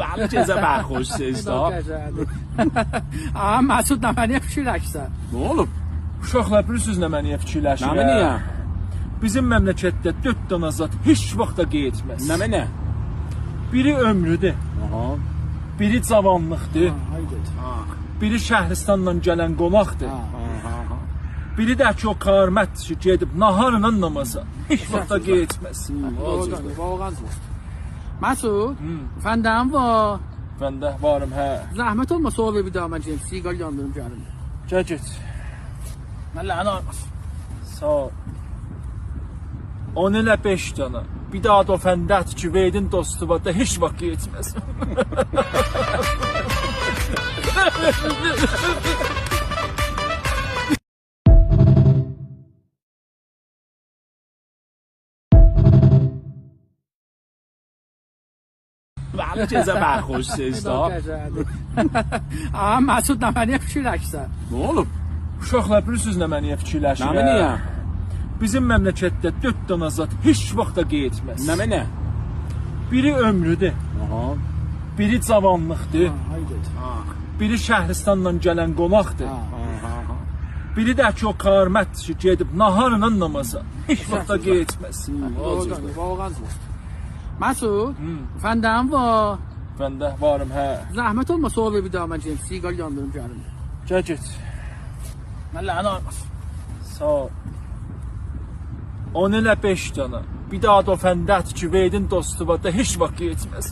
Bəli, gecə bərxoşsuz da. Aha, Məsud nə mənə fikirləşsən? Nə olub? Uşaqlar bilirsiniz nə məniyə fikirləşir? Nə mənə? Bizim məmləkətdə 4 dənə zat heç vaxt da getməz. Nə mənə? Biri ömrüdür, Aha. biri cavanlıqdır, biri şəhristandan gələn qonaqdır. Biri də ki o qarmətdir ki, gedib naharla namaza. Heç vaxt da getməz. Vallahi. Məsud, fəndən var. Bəndə varım, hə. Zəhmət olmasa o bir daha mən gəlim, siqar yandırım gəlim. Gəl get. Mən lənə almasın. Sağ ol. 10 ilə 5 dənə. Bir daha da o fəndət ki, verdin dostu var da heç vaxt getməz. Bəli, gecə bərxoşsuz da. Aha, Məsud nə mənə fikirləşsən? Nə olub? Uşaqlar bilirsiniz nə məniyə fikirləşir? Nə mənə? Bizim məmləkətdə 4 dənə zat heç vaxt da getməz. Nə mənə? Biri ömrüdür, Aha. biri cavanlıqdır, biri şəhristandan gələn qonaqdır. Biri də ki o qarmətdir ki, gedib naharla namaza. Heç vaxt da getməz. Vallahi. Məsud, fəndən var. Bəndə varım, hə. Zəhmət olmasa o bir daha mən gəlim, siqar yandırım gəlim. Gəl get. Mən lənə almasın. Sağ ol. 10 ilə 5 dənə. Bir daha da o fəndət ki, verdin dostu var da heç vaxt getməz.